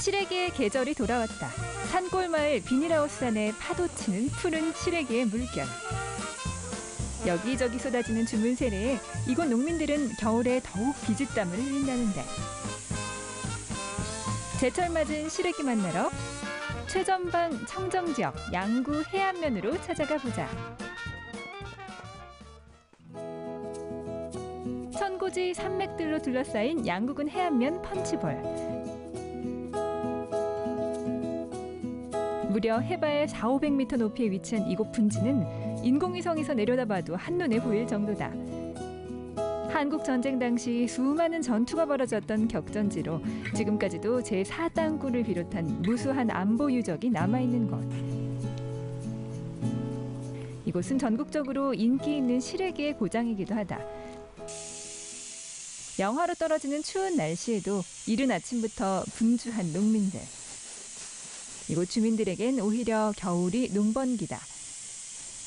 시래기의 계절이 돌아왔다. 산골마을 비닐하우스 안에 파도치는 푸른 시래기의 물결. 여기저기 쏟아지는 주문 세례에 이곳 농민들은 겨울에 더욱 비짓땀을 흘린다는데. 제철 맞은 시래기 만나러 최전방 청정지역 양구 해안면으로 찾아가 보자. 천고지 산맥들로 둘러싸인 양구군 해안면 펀치볼. 무려 해발 400~500m 높이에 위치한 이곳 분지는 인공위성에서 내려다봐도 한눈에 보일 정도다. 한국 전쟁 당시 수많은 전투가 벌어졌던 격전지로 지금까지도 제4당구를 비롯한 무수한 안보 유적이 남아있는 곳. 이곳은 전국적으로 인기 있는 시래기의 고장이기도 하다. 영하로 떨어지는 추운 날씨에도 이른 아침부터 분주한 농민들. 이곳 주민들에겐 오히려 겨울이 농번기다.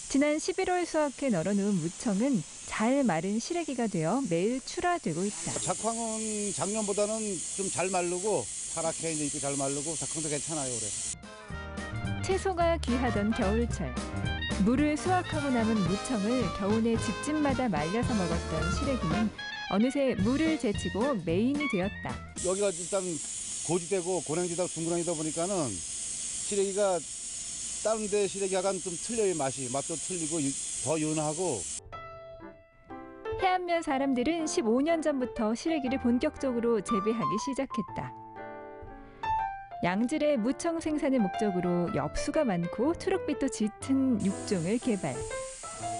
지난 11월 수확해 널어놓은 무청은 잘 마른 시래기가 되어 매일 출하되고 있다. 작황은 작년보다는 좀 잘 마르고 파랗게 이제 잘 마르고 작황도 괜찮아요 올해. 채소가 귀하던 겨울철. 물을 수확하고 남은 무청을 겨우내 집집마다 말려서 먹었던 시래기는 어느새 물을 제치고 메인이 되었다. 여기가 일단 고지대고 고랭지다 중고랭지다 보니까는 시래기가 다른 데 시래기와는 좀 틀려요. 맛도 틀리고 더 연하고. 해안면 사람들은 15년 전부터 시래기를 본격적으로 재배하기 시작했다. 양질의 무청 생산을 목적으로 엽수가 많고 초록빛도 짙은 육종을 개발.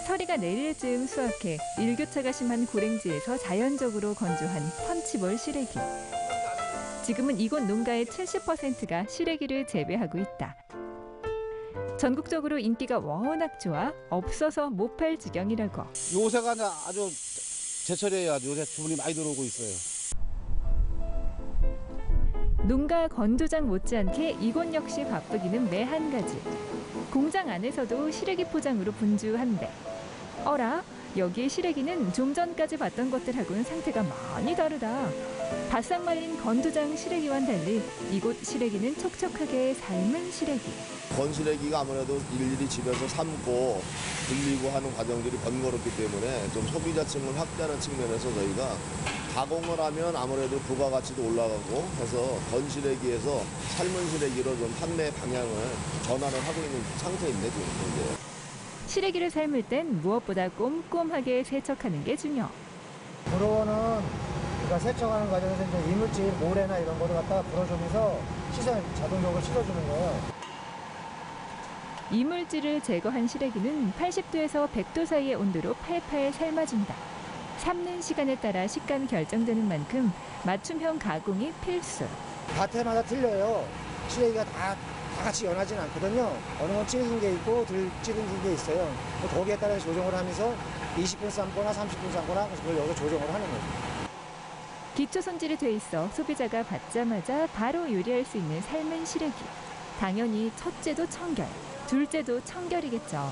서리가 내릴 즈음 수확해 일교차가 심한 고랭지에서 자연적으로 건조한 펀치볼 시래기. 지금은 이곳 농가의 70%가 시래기를 재배하고 있다. 전국적으로 인기가 워낙 좋아 없어서 못 팔 지경이라고. 요새가 아주 제철이에요. 요새 주문이 많이 들어오고 있어요. 농가 건조장 못지않게 이곳 역시 바쁘기는 매 한 가지. 공장 안에서도 시래기 포장으로 분주한데. 어라? 여기의 시래기는 좀 전까지 봤던 것들하고는 상태가 많이 다르다. 바싹 말린 건조장 시래기와는 달리 이곳 시래기는 촉촉하게 삶은 시래기. 건시래기가 아무래도 일일이 집에서 삶고 불리고 하는 과정들이 번거롭기 때문에 좀 소비자층을 확대하는 측면에서 저희가 가공을 하면 아무래도 부가가치도 올라가고 해서 건시래기에서 삶은 시래기로 좀 판매 방향을 전환을 하고 있는 상태인데 지금 현재. 시래기를 삶을 땐 무엇보다 꼼꼼하게 세척하는 게 중요. 불어는 우리가 세척하는 과정에서 이제 이물질, 모래나 이런 거를 갖다가 불어주면서 자동적으로 씻어주는 거예요. 이물질을 제거한 시래기는 80도에서 100도 사이의 온도로 팔팔 삶아준다. 삶는 시간에 따라 식감이 결정되는 만큼 맞춤형 가공이 필수. 밭에마다 틀려요. 시래기가 다 같이 연하진 않거든요. 어느 건 찌든 게 있고 덜 찌든 게 있어요. 거기에 따라 조정을 하면서 20분 삶거나 30분 삶거나 그걸 여기서 조정을 하는 거죠. 기초 손질이 돼 있어 소비자가 받자마자 바로 요리할 수 있는 삶은 시래기. 당연히 첫째도 청결, 둘째도 청결이겠죠.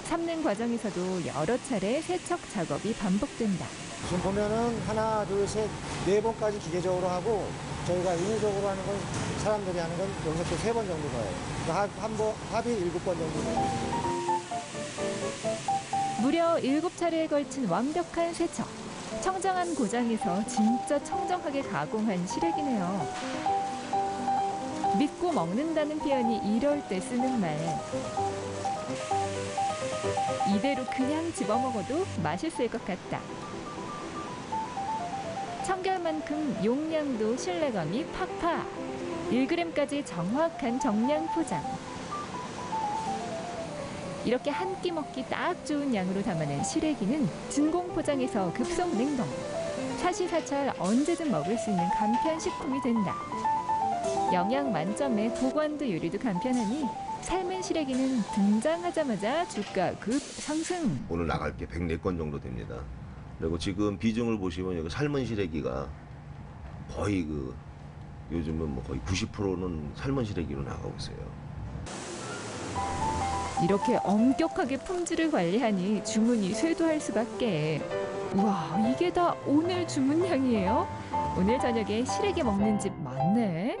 삶는 과정에서도 여러 차례 세척 작업이 반복된다. 지금 보면은 하나, 둘, 셋, 네 번까지 기계적으로 하고 저희가 인위적으로 하는 건 사람들이 하는 건 여기서 또 3번 정도 가요. 그러니까 합이 7번 정도 가요. 무려 7차례에 걸친 완벽한 세척. 청정한 고장에서 진짜 청정하게 가공한 시래기네요. 믿고 먹는다는 표현이 이럴 때 쓰는 말. 이대로 그냥 집어먹어도 맛있을 것 같다. 청결만큼 용량도 신뢰감이 팍팍. 1g까지 정확한 정량 포장. 이렇게 한 끼 먹기 딱 좋은 양으로 담아낸 시래기는 진공 포장에서 급속 냉동. 사시사철 언제든 먹을 수 있는 간편 식품이 된다. 영양 만점에 보관도 요리도 간편하니 삶은 시래기는 등장하자마자 주가 급 상승. 오늘 나갈 게 104건 정도 됩니다. 그리고 지금 비중을 보시면 여기 삶은 시래기가 거의 요즘은 뭐 거의 90%는 삶은 시래기로 나가고 있어요. 이렇게 엄격하게 품질을 관리하니 주문이 쇄도할 수밖에. 우와, 이게 다 오늘 주문량이에요? 오늘 저녁에 시래기 먹는 집 많네.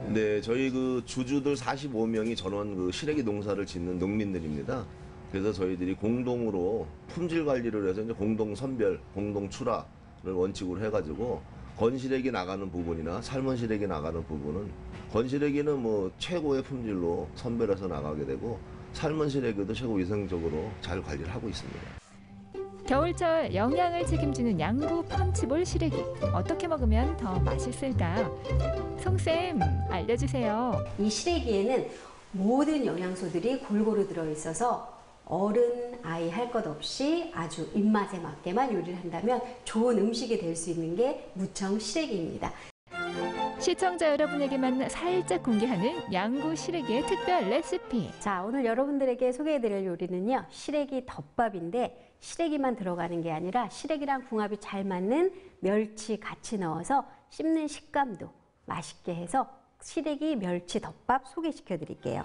네, 저희 그 주주들 45명이 전원 그 시래기 농사를 짓는 농민들입니다. 그래서 저희들이 공동으로 품질 관리를 해서 이제 공동 선별, 공동 출하를 원칙으로 해가지고 건시래기 나가는 부분이나 삶은 시래기 나가는 부분은 건시래기는 뭐 최고의 품질로 선별해서 나가게 되고 삶은 시래기도 최고 위생적으로 잘 관리를 하고 있습니다. 겨울철 영양을 책임지는 양구 펀치볼 시래기. 어떻게 먹으면 더 맛있을까? 송쌤, 알려주세요. 이 시래기에는 모든 영양소들이 골고루 들어있어서 어른, 아이 할 것 없이 아주 입맛에 맞게만 요리를 한다면 좋은 음식이 될 수 있는 게 무청 시래기입니다. 시청자 여러분에게만 살짝 공개하는 양구 시래기의 특별 레시피. 자, 오늘 여러분들에게 소개해드릴 요리는요, 시래기 덮밥인데 시래기만 들어가는 게 아니라 시래기랑 궁합이 잘 맞는 멸치 같이 넣어서 씹는 식감도 맛있게 해서 시래기 멸치 덮밥 소개시켜 드릴게요.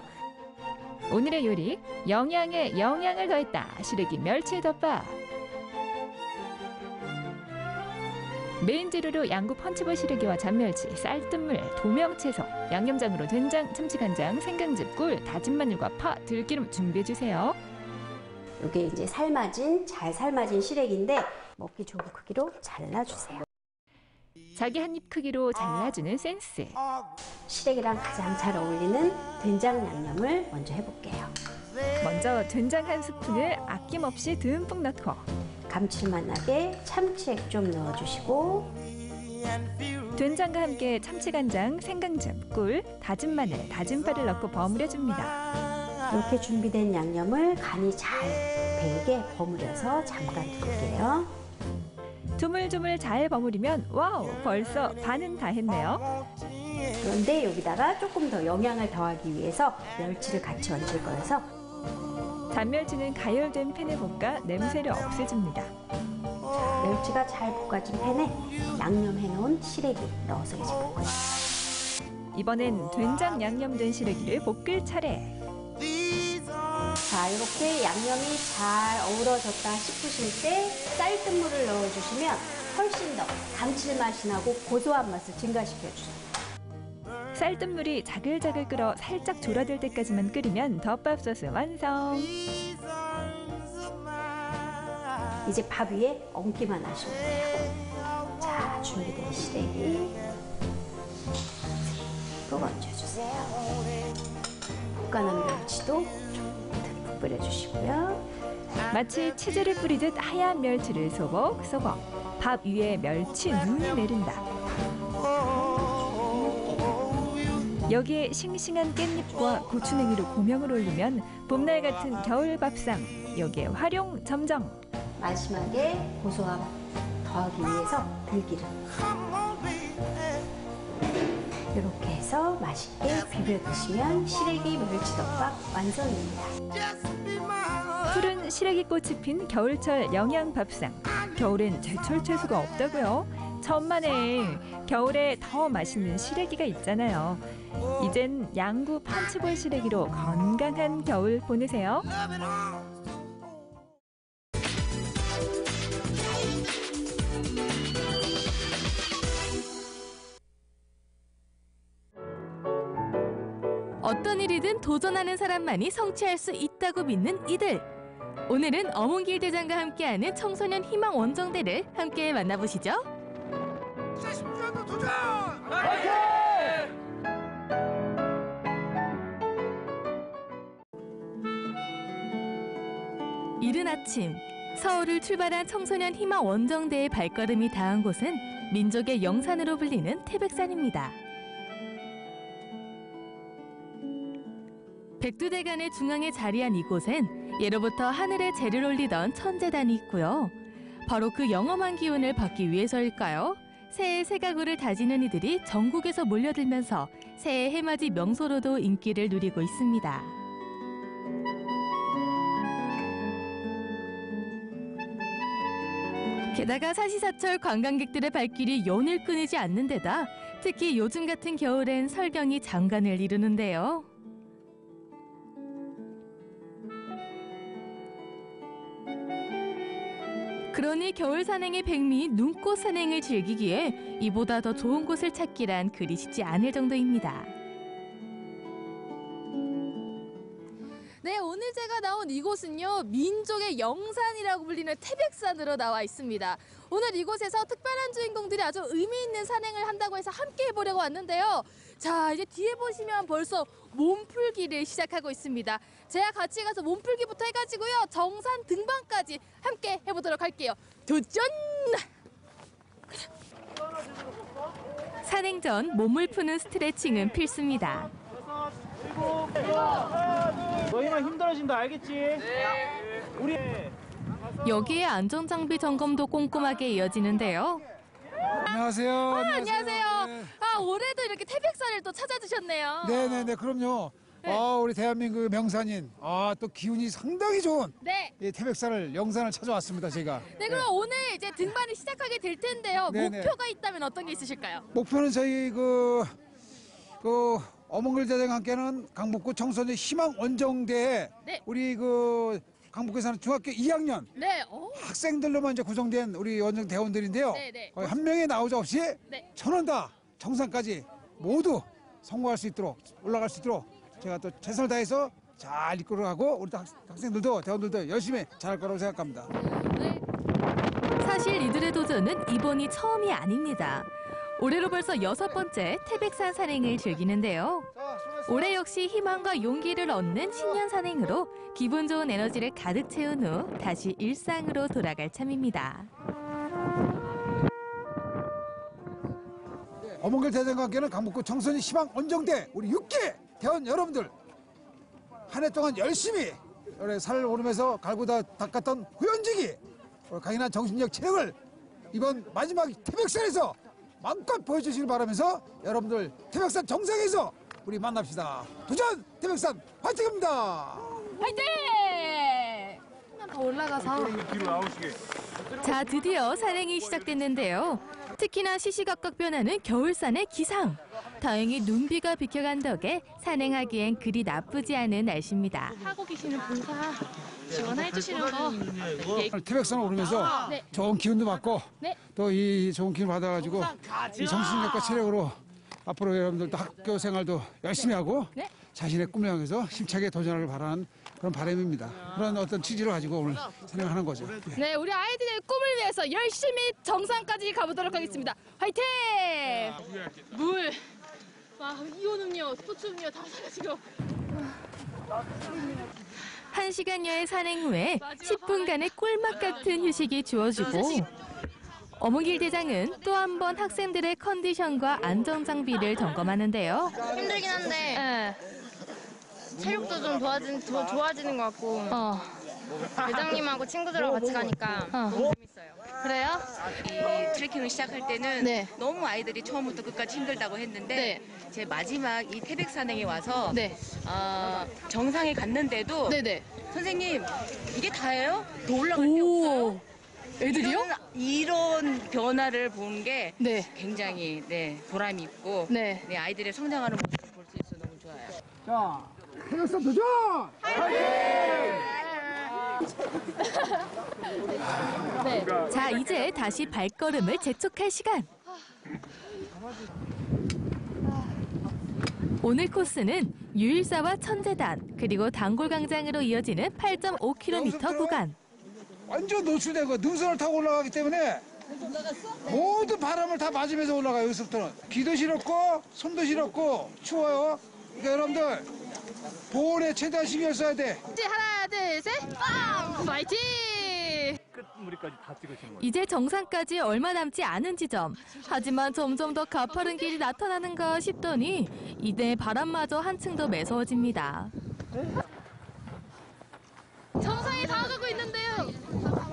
오늘의 요리, 영양에 영양을 더했다. 시래기 멸치 덮밥. 메인 재료로 양구 펀치볼 시래기와 잔멸치, 쌀뜨물, 도명채소, 양념장으로 된장, 참치간장, 생강즙, 꿀, 다진 마늘과 파, 들기름 준비해주세요. 이게 이제 잘 삶아진 시래기인데 먹기 좋은 크기로 잘라주세요. 자기 한 입 크기로 잘라주는 센스. 시래기랑 가장 잘 어울리는 된장 양념을 먼저 해볼게요. 먼저 된장 한 스푼을 아낌없이 듬뿍 넣고 감칠맛 나게 참치액 좀 넣어주시고 된장과 함께 참치간장, 생강즙, 꿀, 다진 마늘, 다진 파를 넣고 버무려줍니다. 이렇게 준비된 양념을 간이 잘 배게 버무려서 잠깐 둘게요. 조물조물 잘 버무리면 와우, 벌써 반은 다 했네요. 그런데 여기다가 조금 더 영양을 더하기 위해서 멸치를 같이 얹을 거여서 잔멸치는 가열된 팬에 볶아 냄새를 없애줍니다. 멸치가 잘 볶아진 팬에 양념해 놓은 시래기 넣어서 이제 볶아요. 이번엔 된장 양념된 시래기를 볶을 차례. 자, 이렇게 양념이 잘 어우러졌다 싶으실 때 쌀뜨물을 넣어주시면 훨씬 더 감칠맛이 나고 고소한 맛을 증가시켜주세요. 쌀뜨물이 자글자글 끓어 살짝 졸아들 때까지만 끓이면 덮밥 소스 완성. 이제 밥 위에 얹기만 하시면 돼요. 자, 준비된 시래기 꼭 얹어주세요. 볶아놓은 멸치도 듬뿍 뿌려주시고요. 마치 치즈를 뿌리듯 하얀 멸치를 소복소복. 밥 위에 멸치 눈이 내린다. 여기에 싱싱한 깻잎과 고추냉이로 고명을 올리면 봄날 같은 겨울 밥상. 여기에 활용 점정. 마지막에 고소함 더하기 위해서 들기름. 이렇게 해서 맛있게 비벼 드시면 시래기 멸치덮밥 완성입니다. 푸른 시래기꽃이 핀 겨울철 영양 밥상. 겨울엔 제철 채소가 없다고요? 천만에 겨울에 더 맛있는 시래기가 있잖아요. 이젠 양구 펀치볼 시래기로 건강한 겨울 보내세요. 어떤 일이든 도전하는 사람만이 성취할 수 있다고 믿는 이들. 오늘은 어문길 대장과 함께하는 청소년 희망 원정대를 함께 만나보시죠. 이른 아침 서울을 출발한 청소년 희망 원정대의 발걸음이 닿은 곳은 민족의 영산으로 불리는 태백산입니다. 백두대간의 중앙에 자리한 이곳엔 예로부터 하늘에 재를 올리던 천재단이 있고요. 바로 그 영험한 기운을 받기 위해서일까요? 새해 새가구를 다지는 이들이 전국에서 몰려들면서 새해 해맞이 명소로도 인기를 누리고 있습니다. 게다가 사시사철 관광객들의 발길이 연일 끊이지 않는 데다 특히 요즘 같은 겨울엔 설경이 장관을 이루는데요. 그러니 겨울 산행의 백미 눈꽃 산행을 즐기기에 이보다 더 좋은 곳을 찾기란 그리 쉽지 않을 정도입니다. 네, 오늘 제가 나온 이곳은요, 민족의 영산이라고 불리는 태백산으로 나와 있습니다. 오늘 이곳에서 특별한 주인공들이 아주 의미 있는 산행을 한다고 해서 함께 해보려고 왔는데요. 자, 이제 뒤에 보시면 벌써 몸풀기를 시작하고 있습니다. 제가 같이 가서 몸풀기부터 해가지고요, 정산 등반까지 함께 해보도록 할게요. 도전! 산행 전 몸을 푸는 스트레칭은 필수입니다. 너희만 힘들어진다, 알겠지? 네. 우리 여기에 안전장비 점검도 꼼꼼하게 이어지는데요. 안녕하세요. 안녕하세요. 아, 올해도 이렇게 태백산을 또 찾아주셨네요. 네네네, 그럼요. 네. 우리 대한민국 명산인, 또 기운이 상당히 좋은 네. 이 태백산을, 영산을 찾아왔습니다, 제가. 네, 그럼 오늘 이제 등반을 시작하게 될 텐데요. 네네. 목표가 있다면 어떤 게 있으실까요? 목표는 저희 어몽길 대장과 함께는 강북구 청소년 희망 원정대에 네. 우리 강북구에 사는 중학교 2학년 네. 학생들로만 이제 구성된 우리 원정 대원들인데요. 네네. 거의 한 명의 나오자 없이 네. 천원 다 정상까지 모두 성공할 수 있도록, 올라갈 수 있도록 제가 또 최선을 다해서 잘 이끌어가고 우리 학생들도 대원들도 열심히 잘할 거라고 생각합니다. 네. 사실 이들의 도전은 이번이 처음이 아닙니다. 올해로 벌써 6번째 태백산 산행을 즐기는데요. 올해 역시 희망과 용기를 얻는 신년 산행으로 기분 좋은 에너지를 가득 채운 후 다시 일상으로 돌아갈 참입니다. 어몽길 대장과 함께는 강북구 청소년 희망 원정대 우리 6기 대원 여러분들 한 해 동안 열심히 산을 오르면서 갈고 닦았던 후연지기 강인한 정신력 체력을 이번 마지막 태백산에서 마음껏 보여주시길 바라면서 여러분들 태백산 정상에서 우리 만납시다. 도전 태백산 화이팅입니다. 화이팅! 한번 더 올라가서. 자, 드디어 산행이 시작됐는데요. 특히나 시시각각 변하는 겨울산의 기상. 다행히 눈비가 비켜간 덕에 산행하기엔 그리 나쁘지 않은 날씨입니다. 하고 계시는 봉사 지원해 주시는 거. 태백산을 오르면서 네. 좋은 기운도 받고 네. 또 이 좋은 기운 받아가지고 이 정신력과 체력으로 앞으로 여러분들도 학교 생활도 열심히 하고 네. 자신의 꿈을 향해서 힘차게 도전하길 바라는 그런 바람입니다. 그런 어떤 취지를 가지고 오늘 산행하는 거죠. 네, 우리 아이들의 꿈을 위해서 열심히 정상까지 가보도록 하겠습니다. 화이팅! 물. 와, 이온 음료, 스포츠 음료 다 사가지고. 1시간여의 산행 후에 10분간의 꿀맛 같은 휴식이 주어지고 어몽길 대장은 또 한 번 학생들의 컨디션과 안전장비를 점검하는데요. 힘들긴 한데 체력도 좀 좋아지는 것 같고 대장님하고 친구들하고 같이 가니까 너무 재밌어요. 그래요? 이 트레킹을 시작할 때는 네. 너무 아이들이 처음부터 끝까지 힘들다고 했는데 제 마지막 이 태백산행에 와서 네. 정상에 갔는데도 네네. 선생님 이게 다예요? 더 올라갈 게 없어요? 애들이요? 이런 변화를 보는 게 네. 굉장히 보람이 있고 네. 아이들의 성장하는 모습을 볼 수 있어서 너무 좋아요. 자, 태백산 도전! 네. 자, 이제 다시 발걸음을 재촉할 시간. 오늘 코스는 유일사와 천재단 그리고 단골광장으로 이어지는 8.5km 구간. 완전 노출되고 능선을 타고 올라가기 때문에 모든 바람을 다 맞으면서 올라가요. 여기서부터는 귀도 시렵고 손도 시렵고 추워요. 그러니까 여러분들 보온에 최대한 신경 써야 돼. 이제 하나, 둘, 셋, 빵! 파이팅! 끝무리까지 다 찍으시는 거예요. 이제 정상까지 얼마 남지 않은 지점. 하지만 점점 더 가파른 길이 나타나는가 싶더니 이내 바람마저 한층 더 매서워집니다. 정상에 다가가고 있는데요.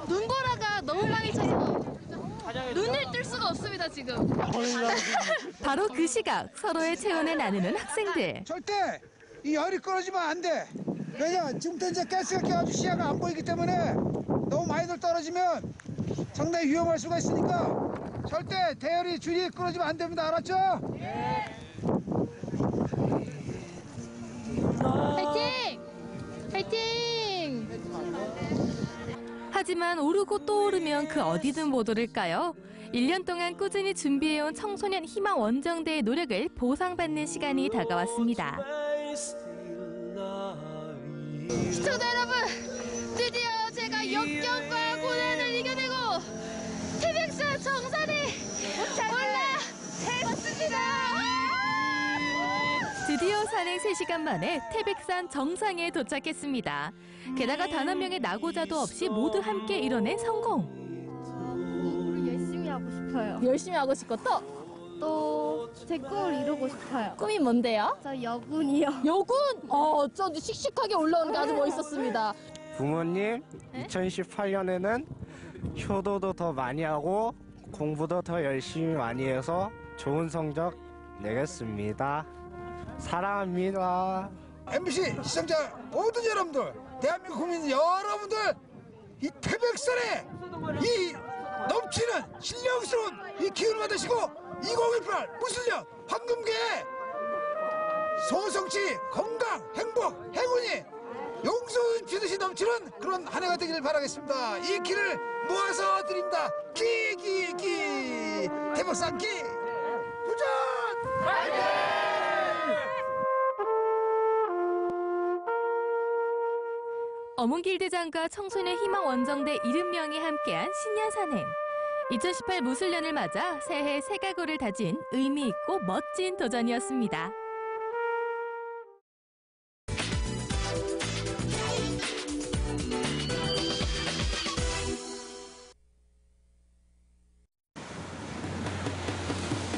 눈보라가 너무 많이 쳐서 눈을 뜰 수가 없습니다, 지금. 바로 그 시각 서로의 체온을 나누는 학생들. 절대 이 열이 끊어지면 안 돼. 왜냐 지금부터 이제 가스가 껴가지고 시야가 안 보이기 때문에 너무 많이들 떨어지면 상당히 위험할 수가 있으니까 절대 대열이 줄이 끊어지면 안 됩니다. 알았죠? 파이팅! 파이팅! 하지만 오르고 또 오르면 그 어디든 못 오를까요? 1년 동안 꾸준히 준비해온 청소년 희망 원정대의 노력을 보상받는 시간이 다가왔습니다. 시청자 여러분, 드디어 제가 역경과 고난을 이겨내고 태백산 정산에 올라섰습니다. 드디어 산행 3시간 만에 태백산 정상에 도착했습니다. 게다가 단 한 명의 낙오자도 없이 모두 함께 이뤄낸 성공. 열심히 하고 싶어요. 열심히 하고 싶고 또 제 꿈을 이루고 싶어요. 꿈이 뭔데요? 저 여군이요. 여군? 저 씩씩하게 올라오는 게 아주 멋있었습니다. 부모님, 2018년에는 효도도 더 많이 하고 공부도 더 열심히 많이 해서 좋은 성적 내겠습니다. 사랑합니다. MBC 시청자 모든 여러분들, 대한민국 국민 여러분들, 이 태백산에 이 넘치는 신령스러운 이 기운을 받으시고 2018 무술년 황금계에 소성치 건강, 행복, 행운이 용서 주듯이 넘치는 그런 한 해가 되기를 바라겠습니다. 이 기를 모아서 드립니다. 기기기 태백산 기 도전! 파이팅! 어문길대장과 청소년 희망 원정대 70명이 함께한 신년 산행. 2018 무술년을 맞아 새해 새 각오를 다진 의미 있고 멋진 도전이었습니다.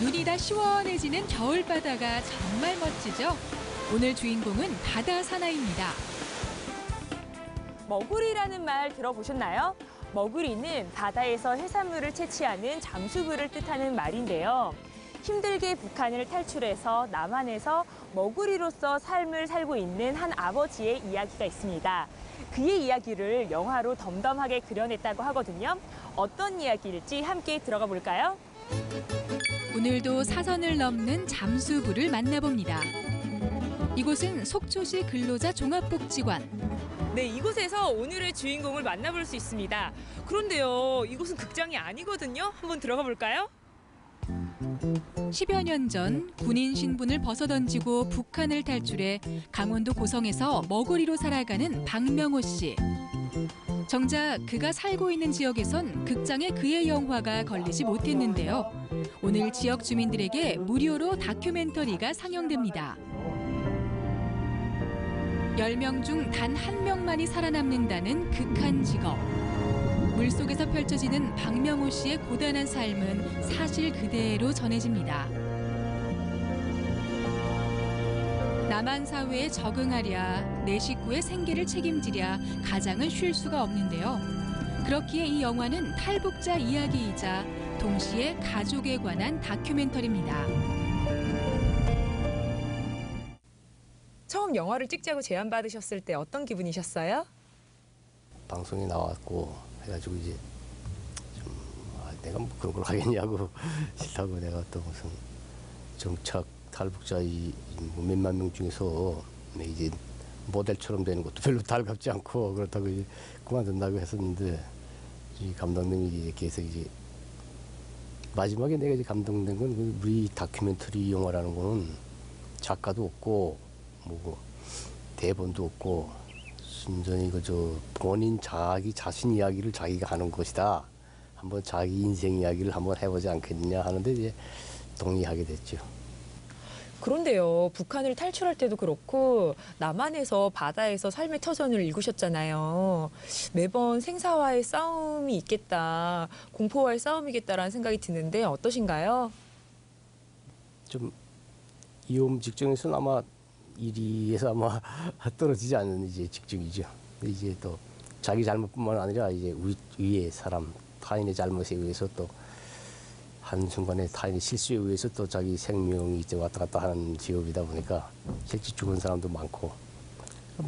눈이 다 시원해지는 겨울바다가 정말 멋지죠? 오늘 주인공은 바다 사나이입니다. 머구리라는 말 들어보셨나요? 머구리는 바다에서 해산물을 채취하는 잠수부를 뜻하는 말인데요. 힘들게 북한을 탈출해서 남한에서 머구리로서 삶을 살고 있는 한 아버지의 이야기가 있습니다. 그의 이야기를 영화로 덤덤하게 그려냈다고 하거든요. 어떤 이야기일지 함께 들어가 볼까요? 오늘도 사선을 넘는 잠수부를 만나봅니다. 이곳은 속초시 근로자 종합복지관. 네, 이곳에서 오늘의 주인공을 만나볼 수 있습니다. 그런데요, 이곳은 극장이 아니거든요. 한번 들어가 볼까요? 10여 년 전 군인 신분을 벗어던지고 북한을 탈출해 강원도 고성에서 머구리로 살아가는 박명호 씨. 정작 그가 살고 있는 지역에선 극장에 그의 영화가 걸리지 못했는데요. 오늘 지역 주민들에게 무료로 다큐멘터리가 상영됩니다. 10명 중 단 1명만이 살아남는다는 극한 직업. 물속에서 펼쳐지는 박명호 씨의 고단한 삶은 사실 그대로 전해집니다. 남한 사회에 적응하랴, 내 식구의 생계를 책임지랴 가장은 쉴 수가 없는데요. 그렇기에 이 영화는 탈북자 이야기이자 동시에 가족에 관한 다큐멘터리입니다. 처음 영화를 찍자고 제안받으셨을 때 어떤 기분이셨어요? 방송에 나왔고 해가지고 이제 좀 내가 뭐 그런 걸 하겠냐고 싫다고 내가 또 무슨 정착 탈북자 뭐 몇만 명 중에서 이제 모델처럼 되는 것도 별로 달갑지 않고 그렇다고 이제 그만둔다고 했었는데 이 감독님이 계속 이제 마지막에 내가 이제 감동된 건 우리 다큐멘터리 영화라는 거는 작가도 없고 뭐 대본도 없고 순전히 그저 본인 자기 자신 이야기를 자기가 하는 것이다. 한번 자기 인생 이야기를 한번 해보지 않겠느냐 하는데 이제 동의하게 됐죠. 그런데요, 북한을 탈출할 때도 그렇고 남한에서 바다에서 삶의 터전을 읽으셨잖아요. 매번 생사와의 싸움이 있겠다, 공포와의 싸움이겠다라는 생각이 드는데 어떠신가요? 좀 이홈 직종에서는 아마 1위에서 아마 떨어지지 않는 이제 직종이죠. 이제 또 자기 잘못뿐만 아니라 이제 위에 사람 타인의 잘못에 의해서 또 한순간에 타인의 실수에 의해서 또 자기 생명이 이제 왔다 갔다 하는 직업이다 보니까 실제 죽은 사람도 많고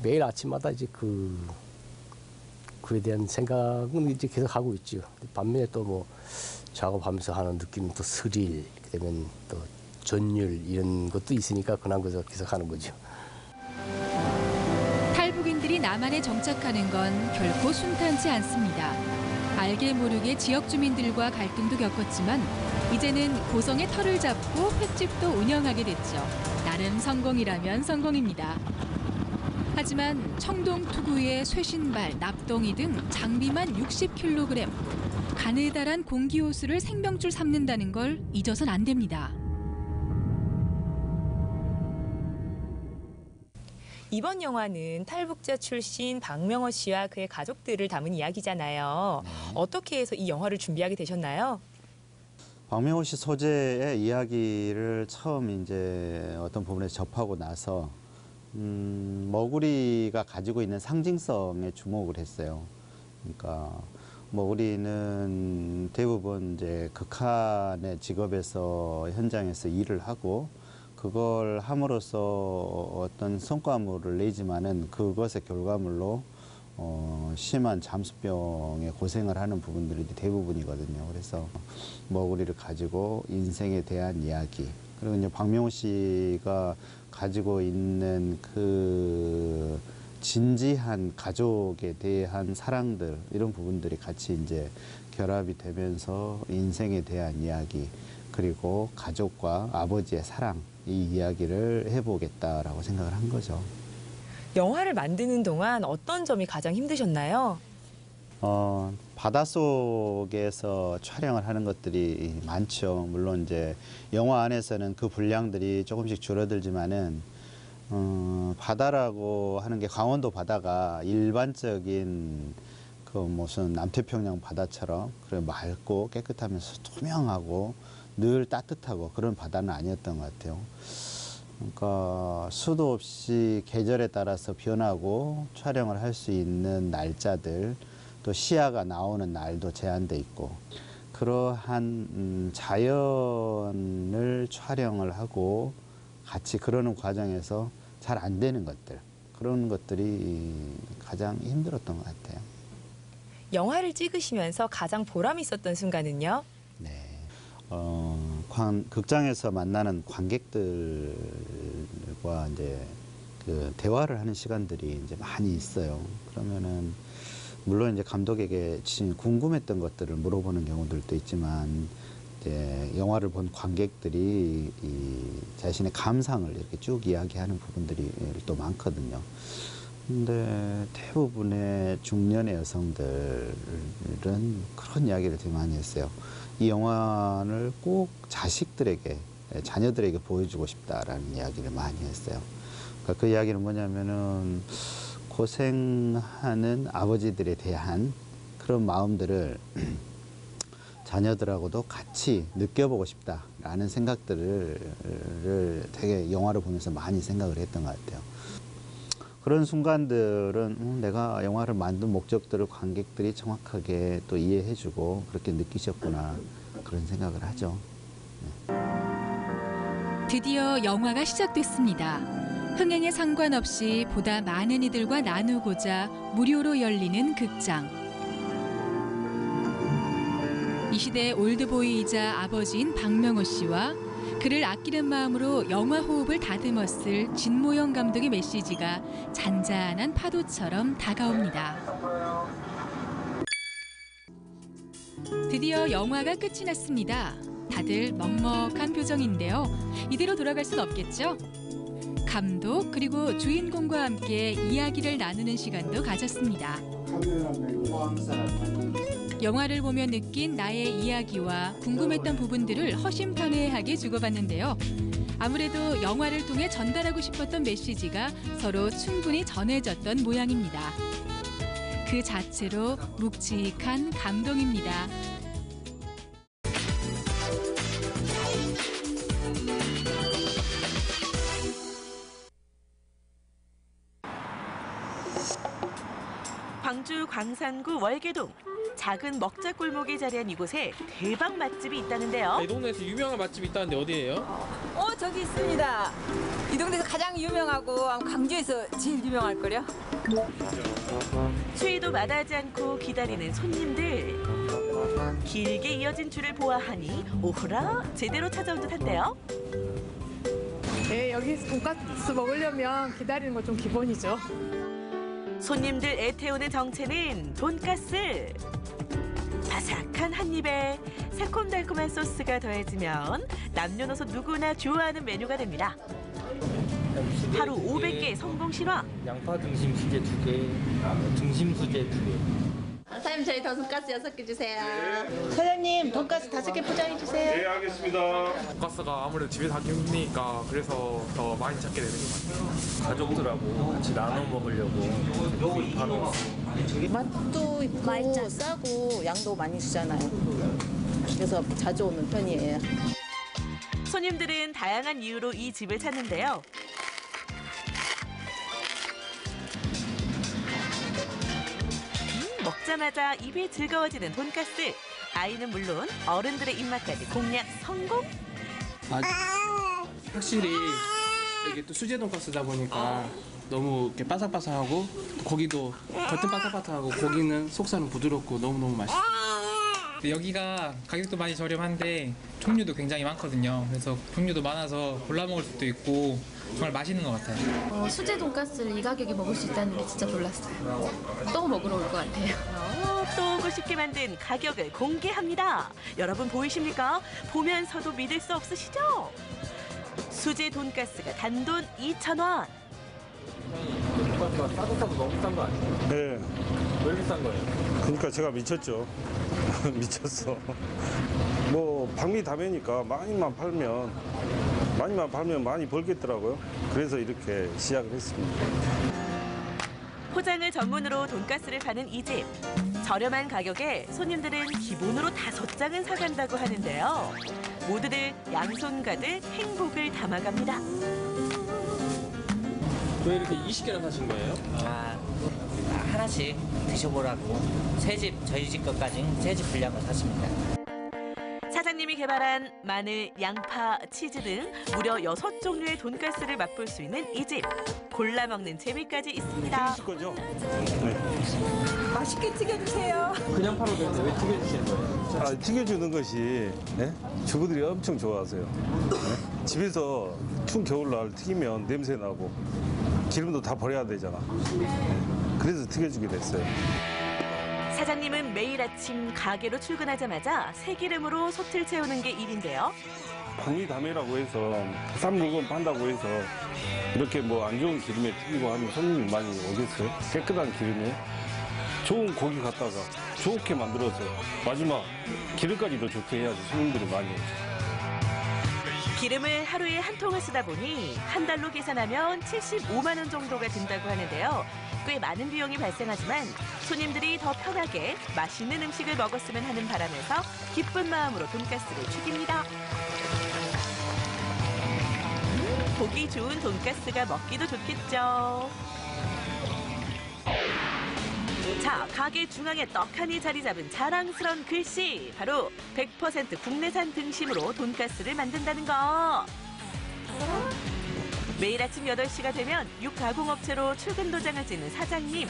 매일 아침마다 이제 그에 대한 생각은 이제 계속 하고 있죠. 반면에 또 뭐 작업하면서 하는 느낌, 또 스릴, 그다음에 또 전율 이런 것도 있으니까 그런 것을 계속 하는 거죠. 탈북인들이 남한에 정착하는 건 결코 순탄치 않습니다. 알게 모르게 지역 주민들과 갈등도 겪었지만 이제는 고성의 터를 잡고 횟집도 운영하게 됐죠. 나름 성공이라면 성공입니다. 하지만 청동 투구에 쇠신발, 납덩이 등 장비만 60kg, 가느다란 공기호수를 생명줄 삼는다는 걸 잊어선 안 됩니다. 이번 영화는 탈북자 출신 박명호 씨와 그의 가족들을 담은 이야기잖아요. 어떻게 해서 이 영화를 준비하게 되셨나요? 박명호 씨 소재의 이야기를 처음 이제 어떤 부분에서 접하고 나서 머구리가 가지고 있는 상징성에 주목을 했어요. 그러니까 머구리는 대부분 이제 극한의 직업에서 현장에서 일을 하고 그걸 함으로써 어떤 성과물을 내지만은 그것의 결과물로 심한 잠수병에 고생을 하는 부분들이 대부분이거든요. 그래서 머구리를 가지고 인생에 대한 이야기, 그리고 이제 박명호 씨가 가지고 있는 그 진지한 가족에 대한 사랑들, 이런 부분들이 같이 이제 결합이 되면서 인생에 대한 이야기, 그리고 가족과 아버지의 사랑, 이 이야기를 해보겠다라고 생각을 한 거죠. 영화를 만드는 동안 어떤 점이 가장 힘드셨나요? 바닷속에서 촬영을 하는 것들이 많죠. 물론 이제 영화 안에서는 그 분량들이 조금씩 줄어들지만은 바다라고 하는 게 강원도 바다가 일반적인 그 무슨 남태평양 바다처럼 그래 맑고 깨끗하면서 투명하고 늘 따뜻하고 그런 바다는 아니었던 것 같아요. 그러니까 수도 없이 계절에 따라서 변하고 촬영을 할 수 있는 날짜들, 또 시야가 나오는 날도 제한돼 있고, 그러한 자연을 촬영을 하고 같이 그러는 과정에서 잘 안 되는 것들, 그런 것들이 가장 힘들었던 것 같아요. 영화를 찍으시면서 가장 보람 있었던 순간은요? 극장에서 만나는 관객들과 이제 그 대화를 하는 시간들이 이제 많이 있어요. 그러면은 물론 이제 감독에게 궁금했던 것들을 물어보는 경우들도 있지만, 이제 영화를 본 관객들이 이 자신의 감상을 이렇게 쭉 이야기하는 부분들이 또 많거든요. 근데 대부분의 중년의 여성들은 그런 이야기를 되게 많이 했어요. 이 영화를 꼭 자식들에게, 자녀들에게 보여주고 싶다라는 이야기를 많이 했어요. 그러니까 그 이야기는 뭐냐면은 고생하는 아버지들에 대한 그런 마음들을 자녀들하고도 같이 느껴보고 싶다라는 생각들을 되게 영화를 보면서 많이 생각을 했던 것 같아요. 그런 순간들은 내가 영화를 만든 목적들을 관객들이 정확하게 또 이해해주고 그렇게 느끼셨구나, 그런 생각을 하죠. 드디어 영화가 시작됐습니다. 흥행에 상관없이 보다 많은 이들과 나누고자 무료로 열리는 극장. 이 시대의 올드보이이자 아버지인 박명호 씨와 그를 아끼는 마음으로 영화 호흡을 다듬었을 진모영 감독의 메시지가 잔잔한 파도처럼 다가옵니다. 드디어 영화가 끝이 났습니다. 다들 먹먹한 표정인데요. 이대로 돌아갈 순 없겠죠? 감독 그리고 주인공과 함께 이야기를 나누는 시간도 가졌습니다. 영화를 보며 느낀 나의 이야기와 궁금했던 부분들을 허심탄회하게 주고받는데요. 아무래도 영화를 통해 전달하고 싶었던 메시지가 서로 충분히 전해졌던 모양입니다. 그 자체로 묵직한 감동입니다. 광주 광산구 월계동. 작은 먹자 골목에 자리한 이곳에 대박 맛집이 있다는데요. 이 동네에서 유명한 맛집이 있다는데 어디예요? 저기 있습니다. 이 동네에서 가장 유명하고 광주에서 제일 유명할걸요? 추위도 마다하지 않고 기다리는 손님들. 길게 이어진 줄을 보아하니 오호라 제대로 찾아온 듯한데요. 네, 여기서 돈가스 먹으려면 기다리는 건 좀 기본이죠. 손님들 애태우는 정체는 돈가스. 바삭한 한 입에 새콤달콤한 소스가 더해지면 남녀노소 누구나 좋아하는 메뉴가 됩니다. 하루 500개 성공 실화. 양파 등심 수제 2개, 등심 수제 2개. 사장님 저희 돈가스 6개 주세요. 사장님 돈가스 5개 포장해 주세요. 네, 알겠습니다. 돈가스가 아무래도 집에서 하기 힘드니까 그래서 더 많이 찾게 되는 것 같아요. 가족들하고 같이 나눠 먹으려고 구입하러 맛도 있고 싸고 양도 많이 주잖아요. 그래서 자주 오는 편이에요. 손님들은 다양한 이유로 이 집을 찾는데요. 먹자마자 입이 즐거워지는 돈가스. 아이는 물론 어른들의 입맛까지 공략 성공. 확실히 이게 또 수제 돈가스다 보니까 너무 이렇게 바삭바삭하고 또 고기도 겉은 바삭바삭하고 고기는 속살은 부드럽고 너무너무 맛있어요. 여기가 가격도 많이 저렴한데 종류도 굉장히 많거든요. 그래서 종류도 많아서 골라 먹을 수도 있고 정말 맛있는 것 같아요. 수제 돈가스를 이 가격에 먹을 수 있다는 게 진짜 놀랐어요. 또 먹으러 올 것 같아요. 또 오고 싶게 만든 가격을 공개합니다. 여러분 보이십니까? 보면서도 믿을 수 없으시죠? 수제 돈가스가 단돈 2,000원. 돈가스가 싸도 너무 싼 거 아니에요? 네. 왜 이렇게 싼 거예요? 그러니까 제가 미쳤죠. 미쳤어. 뭐 방미다매니까 많이만 팔면 많이 벌겠더라고요. 그래서 이렇게 시작을 했습니다. 포장을 전문으로 돈가스를 파는 이 집. 저렴한 가격에 손님들은 기본으로 5장은 사간다고 하는데요. 모두들 양손 가득 행복을 담아갑니다. 왜 이렇게 20개나 사신 거예요? 하나씩 드셔보라고 저희 집 것까지 새 집 분량을 샀습니다. 사장님이 개발한 마늘, 양파, 치즈 등 무려 6종류의 돈가스를 맛볼 수 있는 이 집. 골라 먹는 재미까지 있습니다. 거죠? 맛있게 튀겨주세요. 그냥 팔아도 되는데 왜 튀겨주시는 거예요? 튀겨주는 것이 주부들이 엄청 좋아하세요. 집에서 추운 겨울날 튀기면 냄새 나고 기름도 다 버려야 되잖아. 그래서 튀겨주게 됐어요. 사장님은 매일 아침 가게로 출근하자마자 새기름으로 솥을 채우는 게 일인데요. 방미다매라고 해서 싼 물건 판다고 해서 이렇게 뭐 안 좋은 기름에 튀기고 하면 손님이 많이 오겠어요? 깨끗한 기름에 좋은 고기 갖다가 좋게 만들어서 마지막 기름까지 더 좋게 해야지 손님들이 많이 오죠. 기름을 하루에 한 통을 쓰다 보니 한 달로 계산하면 75만 원 정도가 든다고 하는데요. 꽤 많은 비용이 발생하지만 손님들이 더 편하게 맛있는 음식을 먹었으면 하는 바람에서 기쁜 마음으로 돈가스를 튀깁니다. 보기 좋은 돈가스가 먹기도 좋겠죠. 자, 가게 중앙에 떡하니 자리 잡은 자랑스러운 글씨. 바로 100% 국내산 등심으로 돈가스를 만든다는 거. 매일 아침 8시가 되면 육가공업체로 출근 도장을 찍는 사장님.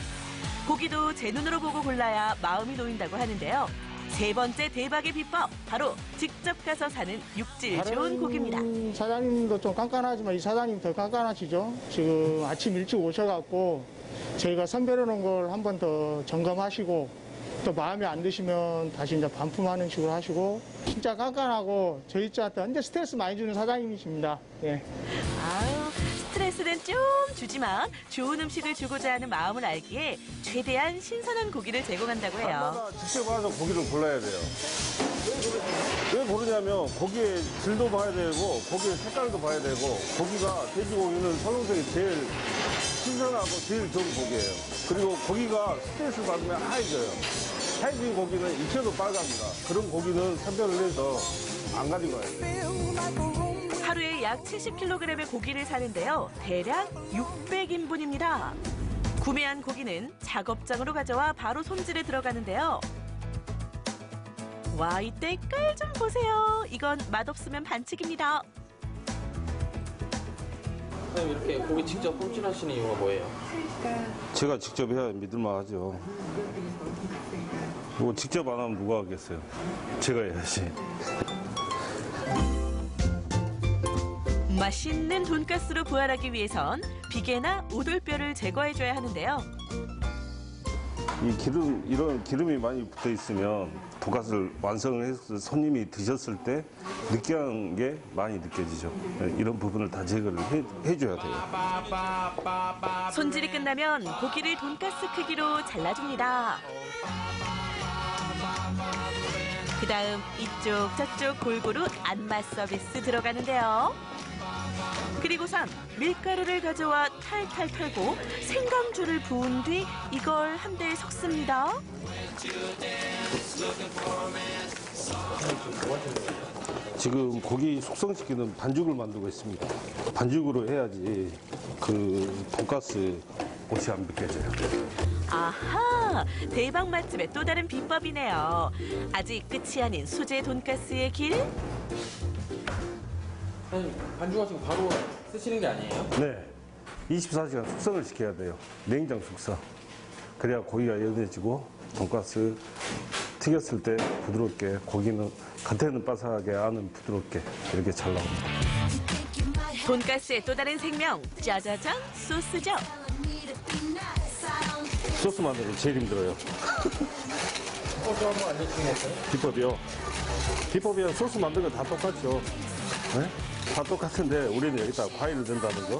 고기도 제 눈으로 보고 골라야 마음이 놓인다고 하는데요. 세 번째 대박의 비법, 바로 직접 가서 사는 육질 좋은 고기입니다. 사장님도 좀 깐깐하지만 이 사장님 더 깐깐하시죠. 지금 아침 일찍 오셔갖고 저희가 선별해 놓은 걸 한 번 더 점검하시고 또 마음에 안 드시면 다시 이제 반품하는 식으로 하시고 진짜 깐깐하고 저희 집한테 완전 스트레스 많이 주는 사장님이십니다. 예. 아유, 스트레스는 좀 주지만 좋은 음식을 주고자 하는 마음을 알기에 최대한 신선한 고기를 제공한다고 해요. 직접 와서 고기를 골라야 돼요. 왜 고르냐면 고기의 질도 봐야 되고 고기의 색깔도 봐야 되고 고기가 돼지고기는 성형색이 제일 신선하고 제일 좋은 고기예요. 그리고 고기가 스트레스 받으면 하얘져요. 하얘진 고기는 익혀도 빨갑니다. 그런 고기는 선별을 해서 안 가지고 가야 돼요. 하루에 약 70kg의 고기를 사는데요. 대략 600인분입니다. 구매한 고기는 작업장으로 가져와 바로 손질에 들어가는데요. 와, 이 때깔 좀 보세요. 이건 맛없으면 반칙입니다. 선생님, 이렇게 고기 직접 손질하시는 이유가 뭐예요? 제가 직접 해야 믿을만 하죠. 이거 직접 안 하면 누가 하겠어요? 제가 해야지. 맛있는 돈가스로 부활하기 위해선 비계나 오돌뼈를 제거해줘야 하는데요. 이 이런 기름이 많이 붙어 있으면 돈가스를 완성을 해서 손님이 드셨을 때 느끼한 게 많이 느껴지죠. 이런 부분을 다 제거를 해줘야 돼요. 손질이 끝나면 고기를 돈가스 크기로 잘라줍니다. 그다음 이쪽 저쪽 골고루 안마 서비스 들어가는데요. 그리고선 밀가루를 가져와 탈탈 털고 생강주를 부은 뒤 이걸 한 대에 섞습니다. 지금 고기 숙성시키는 반죽을 만들고 있습니다. 반죽으로 해야지 그 돈가스 옷이 안 벗겨져요. 아하, 대박 맛집의 또 다른 비법이네요. 아직 끝이 아닌 수제 돈가스의 길. 반죽 같은 거 바로 쓰시는 게 아니에요? 네, 24시간 숙성을 시켜야 돼요. 냉장 숙성. 그래야 고기가 연해지고 돈가스 튀겼을 때 부드럽게, 고기는 겉에는 바삭하게 안은 부드럽게 이렇게 잘 나옵니다. 돈가스의 또 다른 생명, 짜자잔 소스죠. 소스 만드는 게 제일 힘들어요. 소스 한번 알려주시겠어요? 비법이요? 비법이랑 소스 만드는 거 다 똑같죠. 네? 다 똑같은데 우리는 여기다 과일을 넣는다는 거.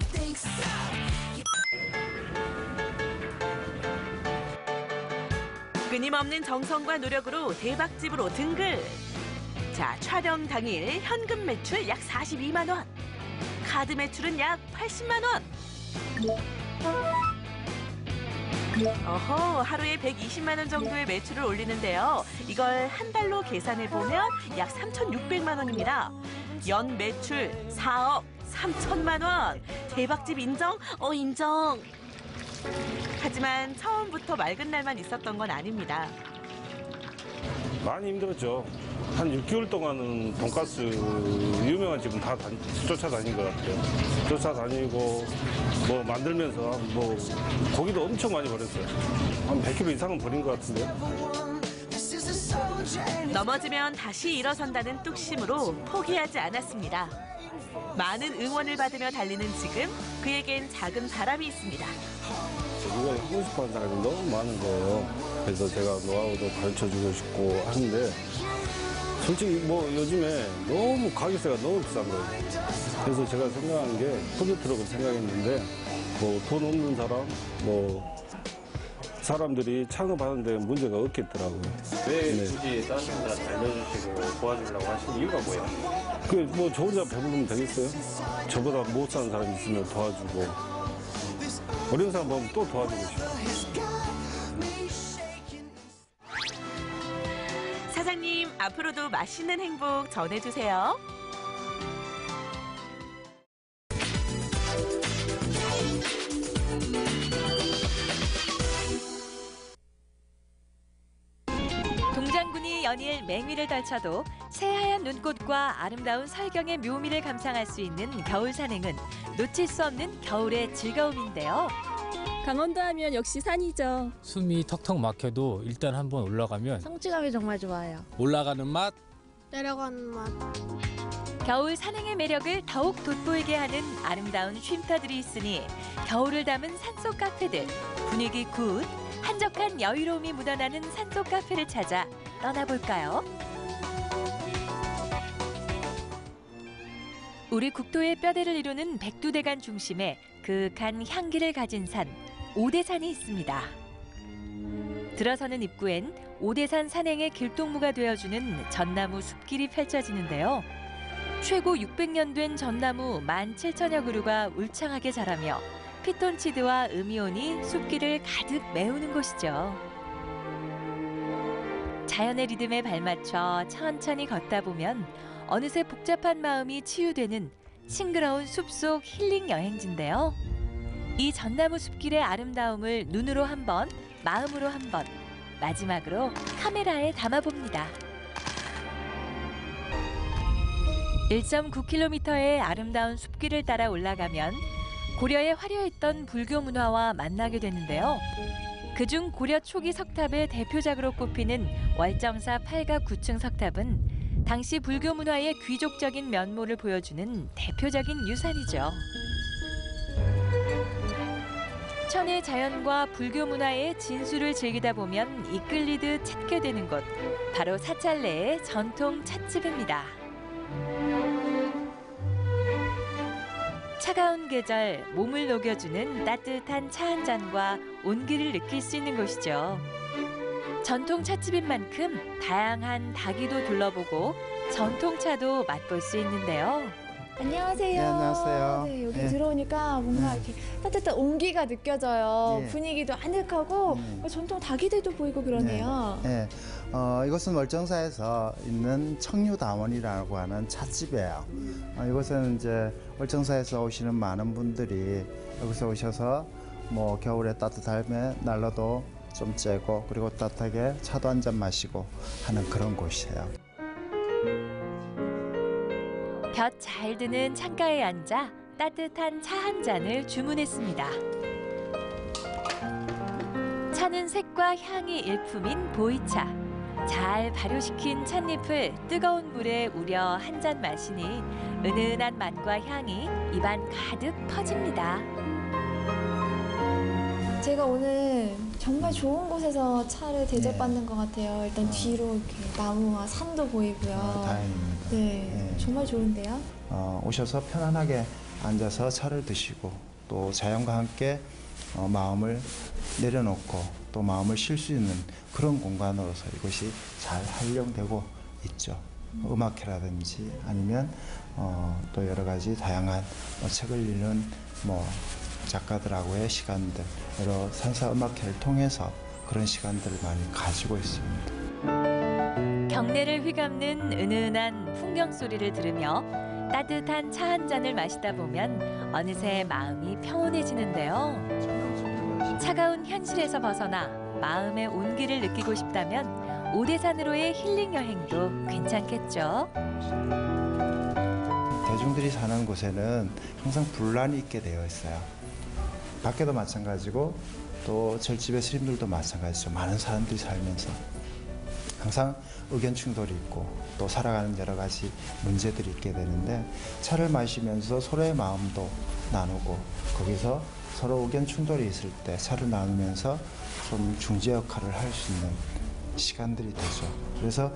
끊임없는 정성과 노력으로 대박집으로 등극. 자, 촬영 당일 현금 매출 약 42만 원. 카드 매출은 약 80만 원. 어허, 하루에 120만 원 정도의 매출을 올리는데요. 이걸 한 달로 계산해 보면 약 3,600만 원입니다. 연 매출 4억 3천만 원. 대박집 인정? 인정. 하지만 처음부터 맑은 날만 있었던 건 아닙니다. 많이 힘들었죠. 한 6개월 동안은 돈가스 유명한 집은 다 쫓아다닌 것 같아요. 쫓아다니고 뭐 만들면서 뭐 고기도 엄청 많이 버렸어요. 한 100kg 이상은 버린 것 같은데. 넘어지면 다시 일어선다는 뚝심으로 포기하지 않았습니다. 많은 응원을 받으며 달리는 지금 그에겐 작은 바람이 있습니다. 이걸 하고 싶어하는 사람이 너무 많은 거예요. 그래서 제가 노하우도 가르쳐주고 싶고 하는데 솔직히 뭐 요즘에 너무 가격세가 너무 비싼 거예요. 그래서 제가 생각한 게 푸드트럭을 생각했는데 뭐 돈 없는 사람, 뭐 사람들이 창업하는데 문제가 없겠더라고요. 왜 굳이 다른 분들한테 알려주시고 도와주려고 하신 이유가 뭐예요? 그 뭐 저 혼자 배부르면 되겠어요? 저보다 못 사는 사람이 있으면 도와주고 어려운 사람 보면 또 도와주고 싶어요. 사장님, 앞으로도 맛있는 행복 전해주세요. 동장군이 연일 맹위를 떨쳐도 새하얀 눈꽃과 아름다운 설경의 묘미를 감상할 수 있는 겨울 산행은 놓칠 수 없는 겨울의 즐거움인데요. 강원도 하면 역시 산이죠. 숨이 턱턱 막혀도 일단 한번 올라가면 성취감이 정말 좋아요. 올라가는 맛, 내려가는 맛. 겨울 산행의 매력을 더욱 돋보이게 하는 아름다운 쉼터들이 있으니 겨울을 담은 산속 카페들, 분위기 굿, 한적한 여유로움이 묻어나는 산속 카페를 찾아 떠나볼까요? 우리 국토의 뼈대를 이루는 백두대간 중심에 그윽한 향기를 가진 산, 오대산이 있습니다. 들어서는 입구엔 오대산 산행의 길동무가 되어주는 전나무 숲길이 펼쳐지는데요. 최고 600년 된 전나무 17,000여 그루가 울창하게 자라며 피톤치드와 음이온이 숲길을 가득 메우는 곳이죠. 자연의 리듬에 발맞춰 천천히 걷다 보면 어느새 복잡한 마음이 치유되는 싱그러운 숲속 힐링 여행지인데요. 이 전나무 숲길의 아름다움을 눈으로 한 번, 마음으로 한 번, 마지막으로 카메라에 담아봅니다. 1.9km의 아름다운 숲길을 따라 올라가면 고려에 화려했던 불교 문화와 만나게 되는데요. 그중 고려 초기 석탑의 대표작으로 꼽히는 월정사 8가 9층 석탑은 당시 불교 문화의 귀족적인 면모를 보여주는 대표적인 유산이죠. 순천의 자연과 불교 문화의 진수를 즐기다 보면 이끌리듯 찾게 되는 곳, 바로 사찰내의 전통 찻집입니다. 차가운 계절 몸을 녹여주는 따뜻한 차 한 잔과 온기를 느낄 수 있는 곳이죠. 전통 찻집인 만큼 다양한 닭이도 둘러보고 전통차도 맛볼 수 있는데요. 안녕하세요. 네, 안녕하세요. 네, 여기 네. 들어오니까 뭔가 이렇게 따뜻한 온기가 느껴져요. 예. 분위기도 아늑하고 전통 닭이들도 보이고 그러네요. 네. 이곳은 월정사에서 있는 청류다원이라고 하는 찻집이에요. 이곳은 이제 월정사에서 오시는 많은 분들이 여기서 오셔서 뭐 겨울에 따뜻함에 난로도 좀 쬐고 그리고 따뜻하게 차도 한 잔 마시고 하는 그런 곳이에요. 볕 잘 드는 창가에 앉아 따뜻한 차 한 잔을 주문했습니다. 차는 색과 향이 일품인 보이차. 잘 발효시킨 찻잎을 뜨거운 물에 우려 한 잔 마시니 은은한 맛과 향이 입안 가득 퍼집니다. 제가 오늘 정말 좋은 곳에서 차를 대접받는 것 같아요. 일단 뒤로 이렇게 나무와 산도 보이고요. 다행입니다. 네, 정말 좋은데요. 오셔서 편안하게 앉아서 차를 드시고 또 자연과 함께 마음을 내려놓고 또 마음을 쉴 수 있는 그런 공간으로서 이곳이 잘 활용되고 있죠. 음악회라든지 아니면 또 여러 가지 다양한 책을 읽는 작가들하고의 시간들, 여러 산사 음악회를 통해서 그런 시간들을 많이 가지고 있습니다. 경내를 휘감는 은은한 풍경 소리를 들으며 따뜻한 차 한 잔을 마시다 보면 어느새 마음이 평온해지는데요. 차가운 현실에서 벗어나 마음의 온기를 느끼고 싶다면 오대산으로의 힐링 여행도 괜찮겠죠. 대중들이 사는 곳에는 항상 분란이 있게 되어 있어요. 밖에도 마찬가지고 또 절집의 스님들도 마찬가지죠. 많은 사람들이 살면서 항상 의견 충돌이 있고 또 살아가는 여러 가지 문제들이 있게 되는데 차를 마시면서 서로의 마음도 나누고 거기서 서로 의견 충돌이 있을 때 차를 나누면서 좀 중재 역할을 할 수 있는 시간들이 되죠. 그래서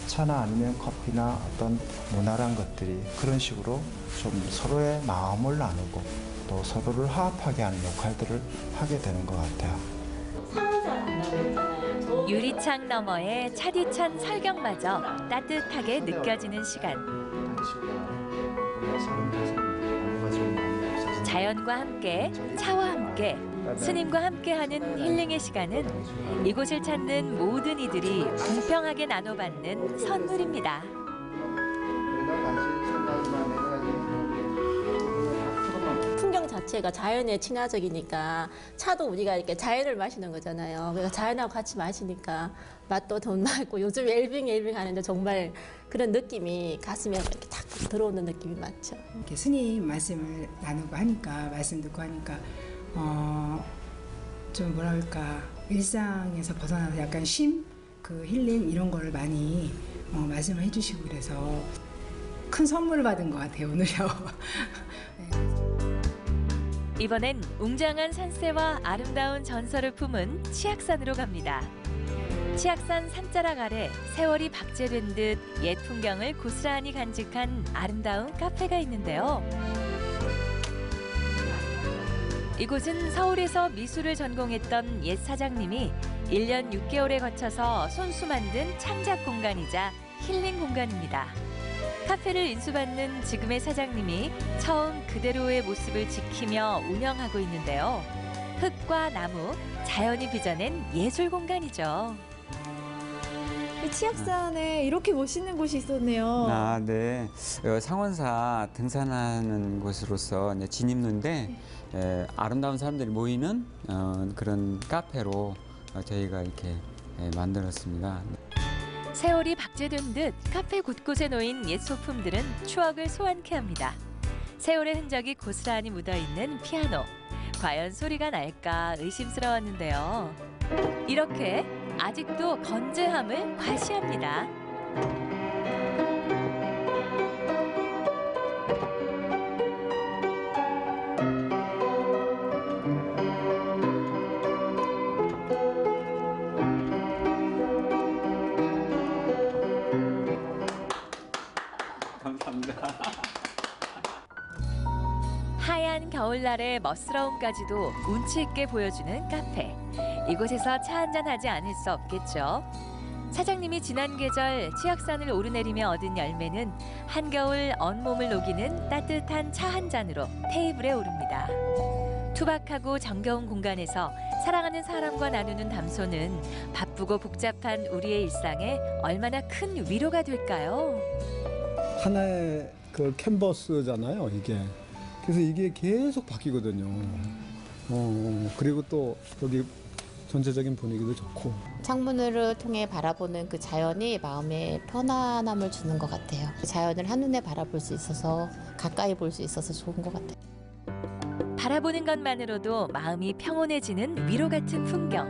차나 아니면 커피나 어떤 문화란 것들이 그런 식으로 좀 서로의 마음을 나누고 또 서로를 화합하게 하는 역할들을 하게 되는 것 같아요. 유리창 너머에 차디찬 설경마저 따뜻하게 느껴지는 시간. 자연과 함께, 차와 함께, 스님과 함께하는 힐링의 시간은 이곳을 찾는 모든 이들이 공평하게 나눠받는 선물입니다. 풍경 자체가 자연에 친화적이니까 차도 우리가 이렇게 자연을 마시는 거잖아요. 그러니까 자연하고 같이 마시니까 맛도 더 나고 요즘 엘빙 하는데 정말 그런 느낌이 가슴에 이렇게 탁 들어오는 느낌이 맞죠. 이렇게 스님 말씀을 나누고 하니까 말씀 듣고 하니까 좀 뭐랄까 일상에서 벗어나서 약간 쉼, 그 힐링 이런 거를 많이 말씀을 해주시고 그래서 큰 선물을 받은 것 같아요 오늘요. 이번엔 웅장한 산세와 아름다운 전설을 품은 치악산으로 갑니다. 치악산 산자락 아래 세월이 박제된 듯 옛 풍경을 고스란히 간직한 아름다운 카페가 있는데요. 이곳은 서울에서 미술을 전공했던 옛 사장님이 1년 6개월에 거쳐서 손수 만든 창작 공간이자 힐링 공간입니다. 카페를 인수받는 지금의 사장님이 처음 그대로의 모습을 지키며 운영하고 있는데요. 흙과 나무, 자연이 빚어낸 예술 공간이죠. 치악산에 이렇게 멋있는 곳이 있었네요. 네. 상원사 등산하는 곳으로서 진입로인데 아름다운 사람들이 모이는 그런 카페로 저희가 이렇게 만들었습니다. 세월이 박제된 듯 카페 곳곳에 놓인 옛 소품들은 추억을 소환케 합니다. 세월의 흔적이 고스란히 묻어있는 피아노. 과연 소리가 날까 의심스러웠는데요. 이렇게 아직도 건재함을 과시합니다. 하얀 겨울날의 멋스러움까지도 운치 있게 보여주는 카페. 이곳에서 차 한잔 하지 않을 수 없겠죠. 사장님이 지난 계절 치악산을 오르내리며 얻은 열매는 한겨울 온몸을 녹이는 따뜻한 차 한 잔으로 테이블에 오릅니다. 투박하고 정겨운 공간에서 사랑하는 사람과 나누는 담소는 바쁘고 복잡한 우리의 일상에 얼마나 큰 위로가 될까요? 하나의 그 캔버스잖아요, 이게. 그래서 이게 계속 바뀌거든요. 그리고 또 여기 전체적인 분위기도 좋고. 창문을 통해 바라보는 그 자연이 마음에 편안함을 주는 것 같아요. 자연을 한눈에 바라볼 수 있어서 가까이 볼 수 있어서 좋은 것 같아요. 바라보는 것만으로도 마음이 평온해지는 위로 같은 풍경.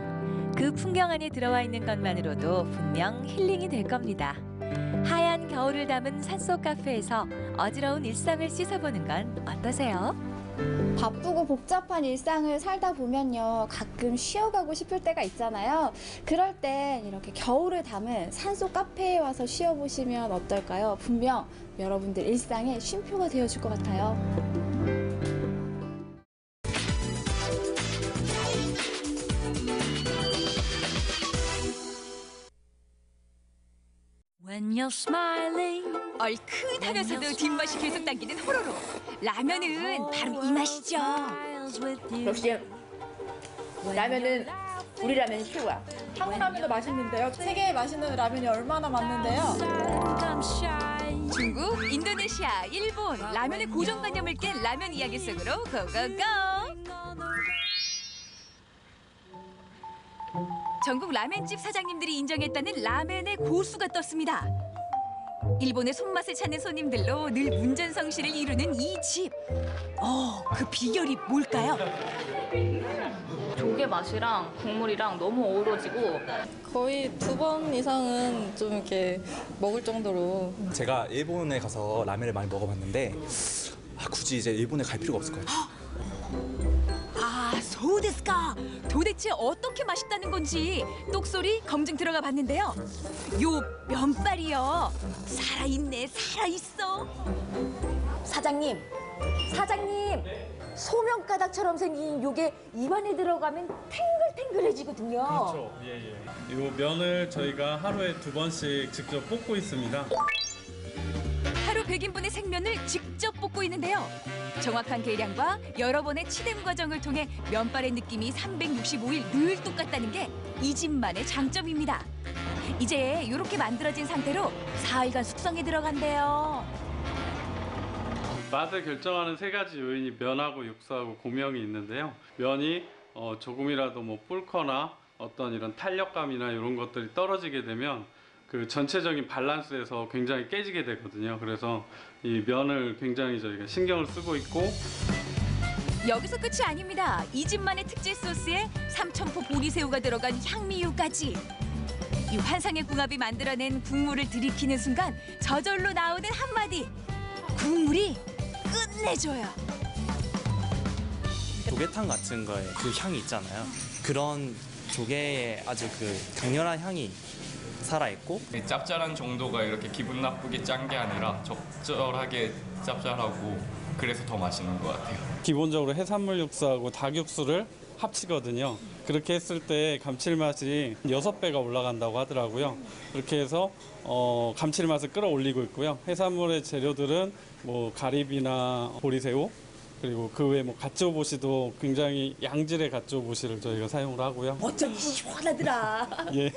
그 풍경 안에 들어와 있는 것만으로도 분명 힐링이 될 겁니다. 하얀 겨울을 담은 산속 카페에서 어지러운 일상을 씻어보는 건 어떠세요? 바쁘고 복잡한 일상을 살다 보면요, 가끔 쉬어가고 싶을 때가 있잖아요. 그럴 땐 이렇게 겨울을 담은 산속 카페에 와서 쉬어보시면 어떨까요? 분명 여러분들 일상에 쉼표가 되어줄 것 같아요. 얼큰하면서도 뒷맛이 계속 당기는 호로로. 라면은 바로 이 맛이죠. 역시 라면은 우리 라면이 최고야. 한국 라면도 맛있는데요. 세계에 맛있는 라면이 얼마나 많는데요. 중국, 인도네시아, 일본 라면의 고정관념을 깬 라면 이야기 속으로 고고고! 전국 라멘집 사장님들이 인정했다는 라멘의 고수가 떴습니다. 일본의 손맛을 찾는 손님들로 늘 문전성시를 이루는 이 집. 그 비결이 뭘까요? 조개 맛이랑 국물이랑 너무 어우러지고 거의 2번 이상은 좀 이렇게 먹을 정도로. 제가 일본에 가서 라면을 많이 먹어봤는데 굳이 이제 일본에 갈 필요가 없을 것 같아요. 소데스까? 도대체 어떻게 맛있다는 건지 똑소리 검증 들어가 봤는데요. 요 면발이요. 살아있네, 살아있어. 사장님, 소면가닥처럼 생긴 요게 입안에 들어가면 탱글탱글해지거든요. 그렇죠. 예. 이 면을 저희가 하루에 2번씩 직접 볶고 있습니다. 하루 100인분의 생면을 직접 볶고 있는데요. 정확한 계량과 여러 번의 치댐 과정을 통해 면발의 느낌이 365일 늘 똑같다는 게 이 집만의 장점입니다. 이제 이렇게 만들어진 상태로 4일간 숙성에 들어간대요. 맛을 결정하는 3가지 요인이 면하고 육수하고 고명이 있는데요. 면이 조금이라도 불거나 어떤 이런 탄력감이나 이런 것들이 떨어지게 되면 그 전체적인 밸런스에서 굉장히 깨지게 되거든요. 그래서 이 면을 굉장히 저희가 신경을 쓰고 있고. 여기서 끝이 아닙니다. 이 집만의 특제 소스에 삼천포 보리새우가 들어간 향미유까지. 이 환상의 궁합이 만들어낸 국물을 들이키는 순간 저절로 나오는 한마디. 국물이 끝내줘요. 조개탕 같은 거에 그 향이 있잖아요. 그런 조개의 아주 그 강렬한 향이 살아있고, 짭짤한 정도가 이렇게 기분 나쁘게 짠 게 아니라 적절하게 짭짤하고 그래서 더 맛있는 것 같아요. 기본적으로 해산물 육수하고 닭 육수를 합치거든요. 그렇게 했을 때 감칠맛이 6배가 올라간다고 하더라고요. 그렇게 해서 감칠맛을 끌어올리고 있고요. 해산물의 재료들은 가리비나 보리새우, 그리고 그 외에 갓조보시도 굉장히 양질의 갓조보시를 저희가 사용을 하고요. 어쩐지 시원하더라. 예.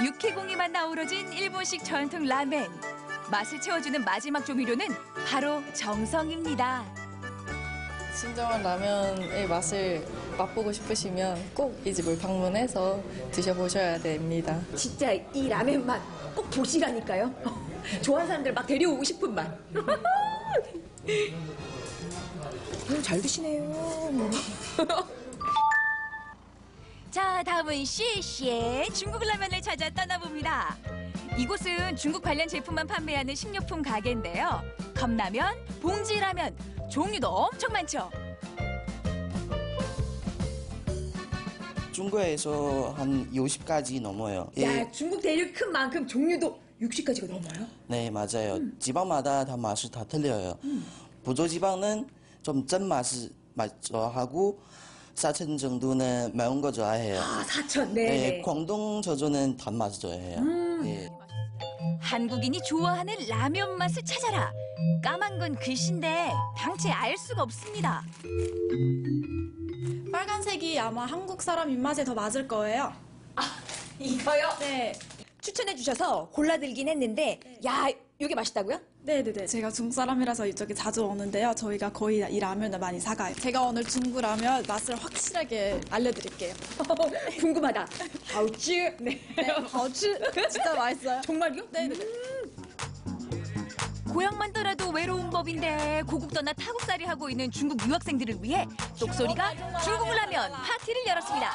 육회공이 맛 나오러진 일본식 전통 라멘. 맛을 채워주는 마지막 조미료는 바로 정성입니다. 진정한 라면의 맛을 맛보고 싶으시면 꼭 이 집을 방문해서 드셔보셔야 됩니다. 진짜 이 라면 맛 꼭 보시라니까요. 좋아하는 사람들 막 데려오고 싶은 맛. 잘 드시네요. 자, 다음은 시시의 중국 라면을 찾아 떠나봅니다. 이곳은 중국 관련 제품만 판매하는 식료품 가게인데요. 컵라면, 봉지라면, 종류도 엄청 많죠. 중국에서 한 60가지 넘어요. 야, 중국 대륙 큰 만큼 종류도 60가지가 넘어요? 네, 맞아요. 지방마다 다 맛이 다 틀려요. 부조지방은 좀 짠 맛을 좋아하고 사천 정도는 매운 거 좋아해요. 아, 사천. 네. 광동 저조는 단맛을 좋아해요. 예. 한국인이 좋아하는 라면 맛을 찾아라. 까만 건 글씨인데 당체 알 수가 없습니다. 빨간색이 아마 한국 사람 입맛에 더 맞을 거예요. 이거요? 네. 추천해 주셔서 골라들긴 했는데, 야, 이게 맛있다고요? 네네네. 제가 중국 사람이라서 이쪽에 자주 오는데요. 저희가 거의 이 라면을 많이 사가요. 제가 오늘 중국 라면 맛을 확실하게 알려드릴게요. 궁금하다. 하우츠? 네, 하우츠. 진짜 맛있어요. 정말요? 네네네. 고향만 떠나도 외로운 법인데 고국 떠나 타국살이 하고 있는 중국 유학생들을 위해 똑소리가 중국 라면 파티를 열었습니다.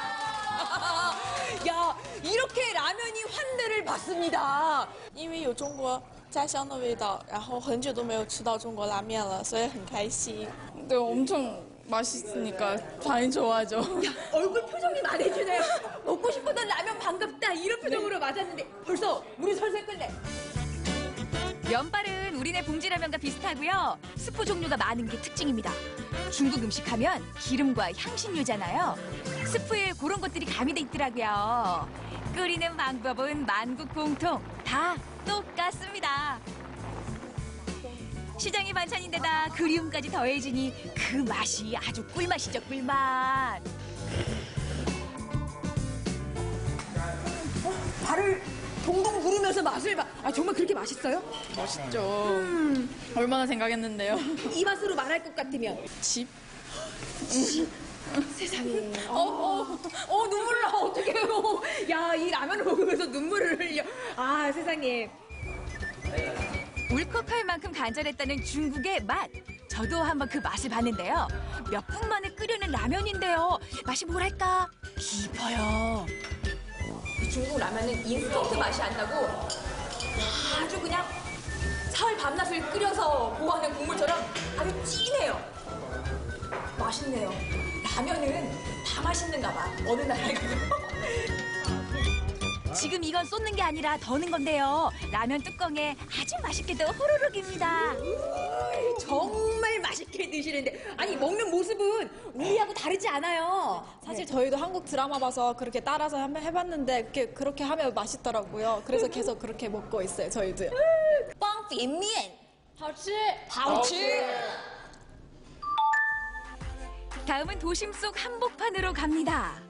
야, 이렇게 라면이 환대를 받습니다. 因为有中国家乡的味道，然后很久都没有吃到中国拉面了，所以很开心。 네, 엄청 맛있으니까 당연히 좋아하죠. 야, 얼굴 표정이 말해주네요. 먹고 싶었던 라면 반갑다 이런 표정으로 맞았는데 벌써 물이 설설 끓네. 면발은 우리네 봉지라면과 비슷하고요. 스프 종류가 많은 게 특징입니다. 중국 음식 하면 기름과 향신료잖아요. 스프에 그런 것들이 가미돼 있더라고요. 끓이는 방법은 만국 공통, 다 똑같습니다. 시장의 반찬인데다 그리움까지 더해지니 그 맛이 아주 꿀맛이죠, 꿀맛. 발을 동동 구르면서 맛을 정말 그렇게 맛있어요? 맛있죠. 얼마나 생각했는데요. 이 맛으로 말할 것 같으면 집. 세상에. 눈물 나. 어떡해요. 야, 이 라면을 먹으면서 눈물을 흘려. 아, 세상에. 울컥할 만큼 간절했다는 중국의 맛. 저도 한번 그 맛을 봤는데요. 몇 분 만에 끓여낸 라면인데요. 맛이 뭐랄까 깊어요. 이 중국 라면은 인스턴트 맛이 안 나고 아주 그냥 사흘 밤낮을 끓여서 보호하는 국물처럼 아주 진해요. 맛있네요. 라면은 다 맛있는가 봐. 어느 나라에 가도. 지금 이건 쏟는 게 아니라 더는 건데요. 라면 뚜껑에 아주 맛있게도 호로록입니다. 정말 맛있게 드시는데 아니 먹는 모습은 우리하고 다르지 않아요. 사실 저희도 한국 드라마 봐서 그렇게 따라서 한번 해봤는데 그렇게 하면 맛있더라고요. 그래서 계속 그렇게 먹고 있어요, 저희도요. 方便面好吃. 好吃. 다음은 도심 속 한복판으로 갑니다.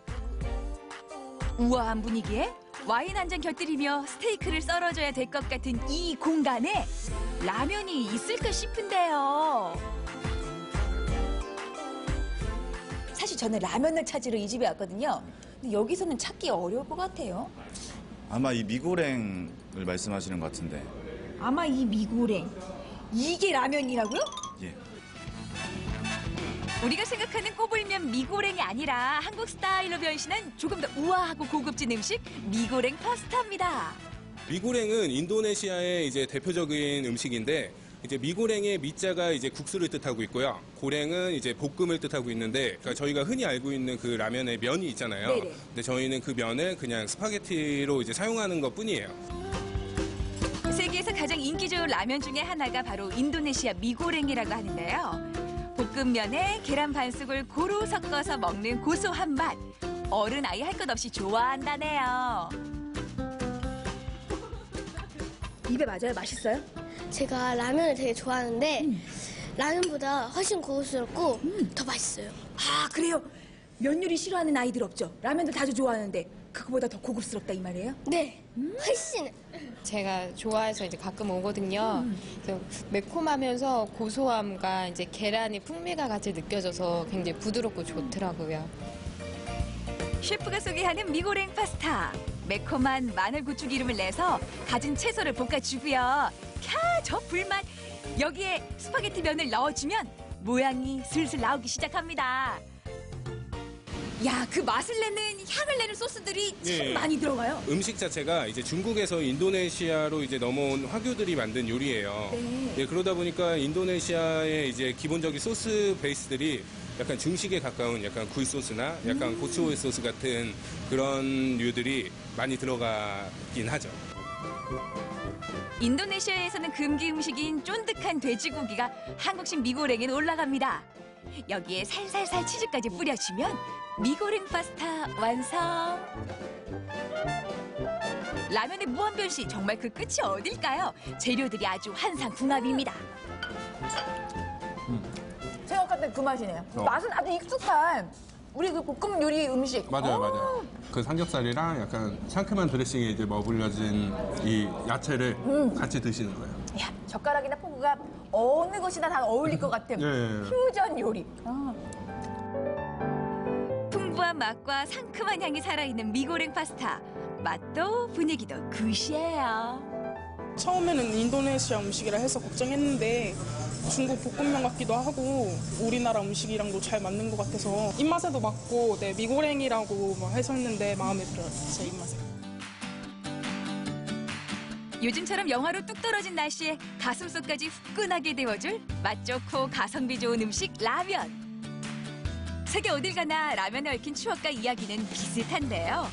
우아한 분위기에 와인 한 잔 곁들이며 스테이크를 썰어줘야 될 것 같은 이 공간에 라면이 있을까 싶은데요. 사실 저는 라면을 찾으러 이 집에 왔거든요. 근데 여기서는 찾기 어려울 것 같아요. 아마 이 미고랭을 말씀하시는 것 같은데. 아마 이 미고랭 이게 라면이라고요? 예. 우리가 생각하는 꼬불면 미고랭이 아니라 한국 스타일로 변신한 조금 더 우아하고 고급진 음식 미고랭 파스타입니다. 미고랭은 인도네시아의 이제 대표적인 음식인데 이제 미고랭의 미자가 이제 국수를 뜻하고 있고요. 고랭은 이제 볶음을 뜻하고 있는데 그러니까 저희가 흔히 알고 있는 그 라면의 면이 있잖아요. 네네. 근데 저희는 그 면을 그냥 스파게티로 이제 사용하는 것뿐이에요. 세계에서 가장 인기 좋은 라면 중에 하나가 바로 인도네시아 미고랭이라고 하는데요. 볶음면에 계란 반숙을 고루 섞어서 먹는 고소한 맛. 어른 아이 할 것 없이 좋아한다네요. 입에 맞아요? 맛있어요? 제가 라면을 되게 좋아하는데 라면보다 훨씬 고급스럽고 더 맛있어요. 아, 그래요? 면 요리 싫어하는 아이들 없죠? 라면도 다들 좋아하는데 그거보다 더 고급스럽다 이 말이에요? 네, 훨씬. 제가 좋아해서 이제 가끔 오거든요. 그래서 매콤하면서 고소함과 이제 계란의 풍미가 같이 느껴져서 굉장히 부드럽고 좋더라고요. 셰프가 소개하는 미고랭 파스타. 매콤한 마늘 고추 기름을 내서 가진 채소를 볶아주고요. 캬, 저 불맛. 여기에 스파게티 면을 넣어주면 모양이 슬슬 나오기 시작합니다. 야, 그 맛을 내는 향을 내는 소스들이 참 예. 많이 들어가요. 음식 자체가 이제 중국에서 인도네시아로 이제 넘어온 화교들이 만든 요리예요. 네. 예, 그러다 보니까 인도네시아의 이제 기본적인 소스 베이스들이 약간 중식에 가까운 약간 구이 소스나 약간 고추 소스 같은 그런 류들이 많이 들어가긴 하죠. 인도네시아에서는 금기 음식인 쫀득한 돼지고기가 한국식 미고랭에 올라갑니다. 여기에 살살살 치즈까지 뿌려주면 미고랭 파스타 완성. 라면의 무한변신 정말 그 끝이 어딜까요? 재료들이 아주 한상궁합입니다. 생각했던 그 맛이네요. 맛은 아주 익숙한 우리 그 볶음 요리 음식. 맞아요. 그 삼겹살이랑 약간 상큼한 드레싱에 이제 머물러진 이 야채를 같이 드시는 거예요. 야, 젓가락이나 포크가 어느 것이나 다 어울릴 것 같은 퓨전 요리. 풍부한 맛과 상큼한 향이 살아있는 미고랭 파스타. 맛도 분위기도 굿이에요. 처음에는 인도네시아 음식이라 해서 걱정했는데 중국 볶음면 같기도 하고 우리나라 음식이랑도 잘 맞는 것 같아서 입맛에도 맞고 미고랭이라고 하셨는데 마음에 들어요. 제 입맛에. 요즘처럼 영하로 뚝 떨어진 날씨에 가슴속까지 후끈하게 데워줄 맛 좋고 가성비 좋은 음식 라면. 세계 어딜 가나 라면에 얽힌 추억과 이야기는 비슷한데요.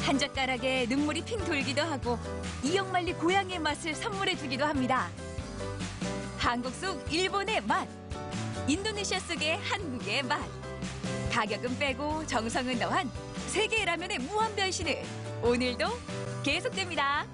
한 젓가락에 눈물이 핑 돌기도 하고 이억만리 고향의 맛을 선물해 주기도 합니다. 한국 속 일본의 맛, 인도네시아 속의 한국의 맛. 가격은 빼고 정성은 더한 세계 라면의 무한 변신을 오늘도 계속됩니다.